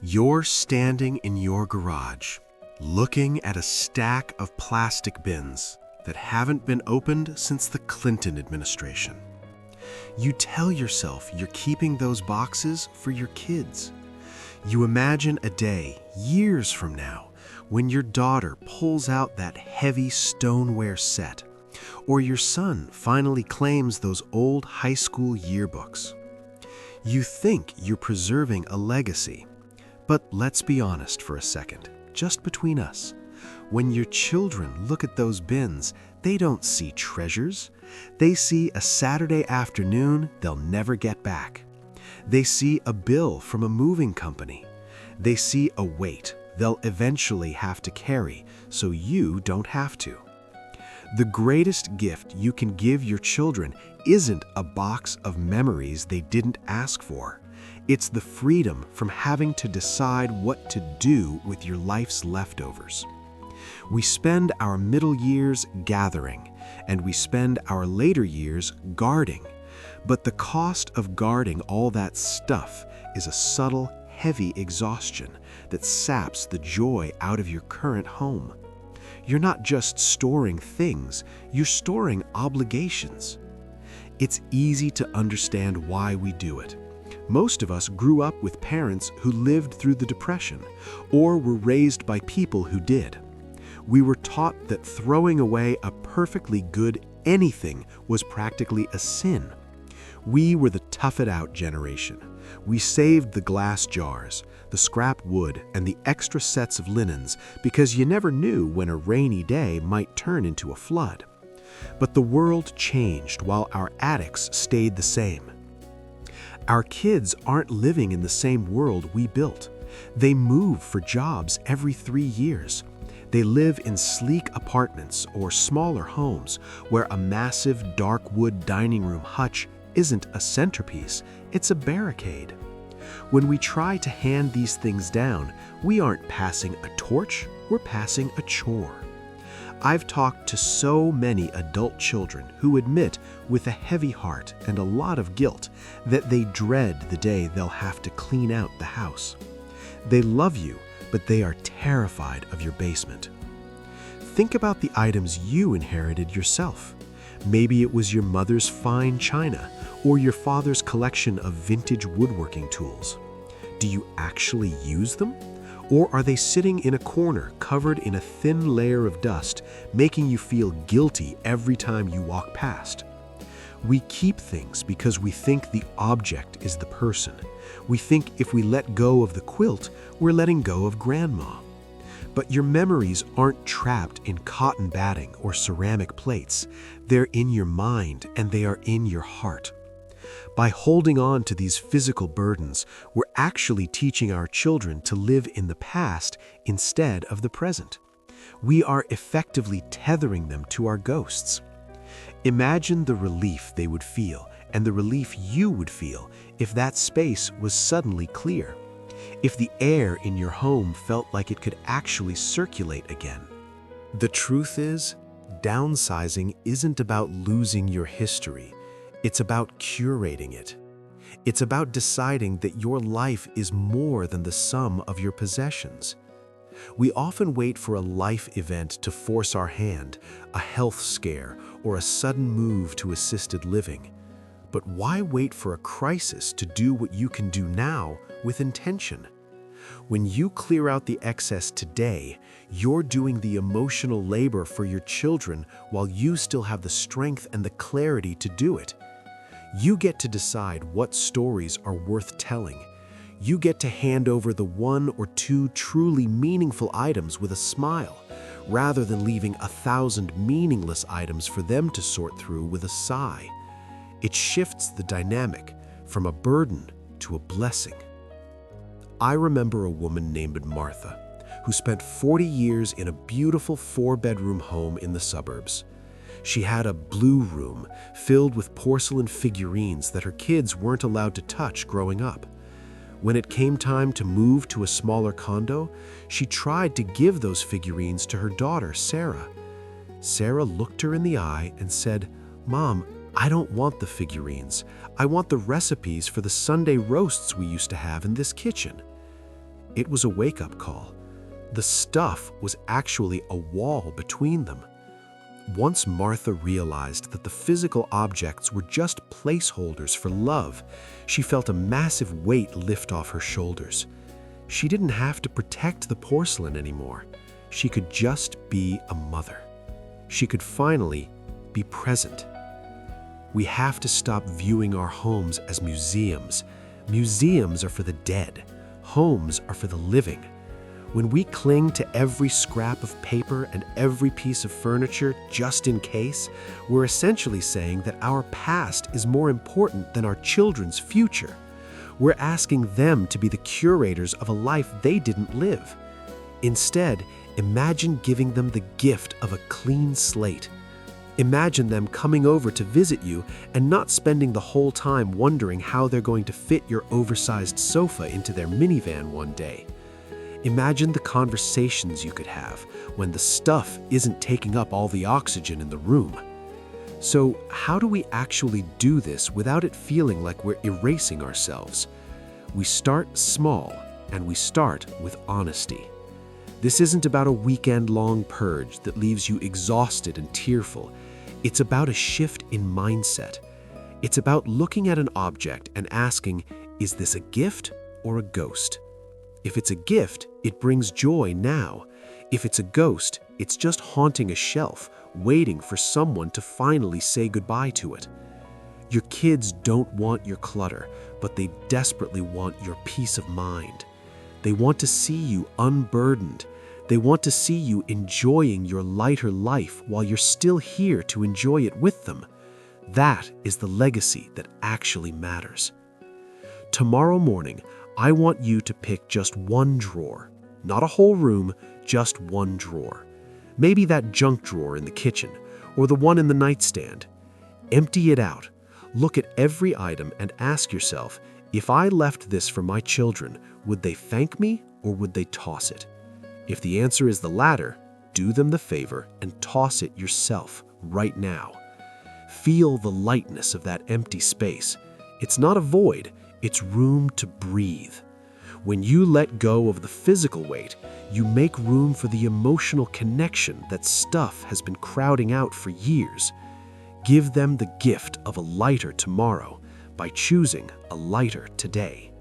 You're standing in your garage, looking at a stack of plastic bins that haven't been opened since the Clinton administration. You tell yourself you're keeping those boxes for your kids. You imagine a day, years from now, when your daughter pulls out that heavy stoneware set, or your son finally claims those old high school yearbooks. You think you're preserving a legacy, but let's be honest for a second, just between us. When your children look at those bins, they don't see treasures. They see a Saturday afternoon they'll never get back. They see a bill from a moving company. They see a weight they'll eventually have to carry so you don't have to. The greatest gift you can give your children isn't a box of memories they didn't ask for. It's the freedom from having to decide what to do with your life's leftovers. We spend our middle years gathering, and we spend our later years guarding. But the cost of guarding all that stuff is a subtle, heavy exhaustion that saps the joy out of your current home. You're not just storing things, you're storing obligations. It's easy to understand why we do it. Most of us grew up with parents who lived through the Depression, or were raised by people who did. We were taught that throwing away a perfectly good anything was practically a sin. We were the tough-it-out generation. We saved the glass jars, the scrap wood, and the extra sets of linens because you never knew when a rainy day might turn into a flood. But the world changed while our attics stayed the same. Our kids aren't living in the same world we built. They move for jobs every 3 years. They live in sleek apartments or smaller homes where a massive dark wood dining room hutch isn't a centerpiece, it's a barricade. When we try to hand these things down, we aren't passing a torch, we're passing a chore. I've talked to so many adult children who admit with a heavy heart and a lot of guilt that they dread the day they'll have to clean out the house. They love you, but they are terrified of your basement. Think about the items you inherited yourself. Maybe it was your mother's fine china or your father's collection of vintage woodworking tools. Do you actually use them? Or are they sitting in a corner covered in a thin layer of dust, making you feel guilty every time you walk past? We keep things because we think the object is the person. We think if we let go of the quilt, we're letting go of grandma. But your memories aren't trapped in cotton batting or ceramic plates. They're in your mind and they are in your heart. By holding on to these physical burdens, we're actually teaching our children to live in the past instead of the present. We are effectively tethering them to our ghosts. Imagine the relief they would feel and the relief you would feel if that space was suddenly clear. If the air in your home felt like it could actually circulate again. The truth is, downsizing isn't about losing your history. It's about curating it. It's about deciding that your life is more than the sum of your possessions. We often wait for a life event to force our hand, a health scare, or a sudden move to assisted living. But why wait for a crisis to do what you can do now with intention? When you clear out the excess today, you're doing the emotional labor for your children while you still have the strength and the clarity to do it. You get to decide what stories are worth telling. You get to hand over the 1 or 2 truly meaningful items with a smile, rather than leaving 1,000 meaningless items for them to sort through with a sigh. It shifts the dynamic from a burden to a blessing. I remember a woman named Martha, who spent 40 years in a beautiful 4-bedroom home in the suburbs. She had a blue room filled with porcelain figurines that her kids weren't allowed to touch growing up. When it came time to move to a smaller condo, she tried to give those figurines to her daughter, Sarah. Sarah looked her in the eye and said, "Mom, I don't want the figurines. I want the recipes for the Sunday roasts we used to have in this kitchen." It was a wake-up call. The stuff was actually a wall between them. Once Martha realized that the physical objects were just placeholders for love, she felt a massive weight lift off her shoulders. She didn't have to protect the porcelain anymore. She could just be a mother. She could finally be present. We have to stop viewing our homes as museums. Museums are for the dead. Homes are for the living. When we cling to every scrap of paper and every piece of furniture just in case, we're essentially saying that our past is more important than our children's future. We're asking them to be the curators of a life they didn't live. Instead, imagine giving them the gift of a clean slate. Imagine them coming over to visit you and not spending the whole time wondering how they're going to fit your oversized sofa into their minivan one day. Imagine the conversations you could have when the stuff isn't taking up all the oxygen in the room. So, how do we actually do this without it feeling like we're erasing ourselves? We start small, and we start with honesty. This isn't about a weekend-long purge that leaves you exhausted and tearful. It's about a shift in mindset. It's about looking at an object and asking, is this a gift or a ghost? If it's a gift, it brings joy now. If it's a ghost, it's just haunting a shelf, waiting for someone to finally say goodbye to it. Your kids don't want your clutter, but they desperately want your peace of mind. They want to see you unburdened. They want to see you enjoying your lighter life while you're still here to enjoy it with them. That is the legacy that actually matters. Tomorrow morning, I want you to pick just one drawer. Not a whole room, just one drawer. Maybe that junk drawer in the kitchen, or the one in the nightstand. Empty it out. Look at every item and ask yourself, if I left this for my children, would they thank me or would they toss it? If the answer is the latter, do them the favor and toss it yourself right now. Feel the lightness of that empty space. It's not a void, it's room to breathe. When you let go of the physical weight, you make room for the emotional connection that stuff has been crowding out for years. Give them the gift of a lighter tomorrow by choosing a lighter today.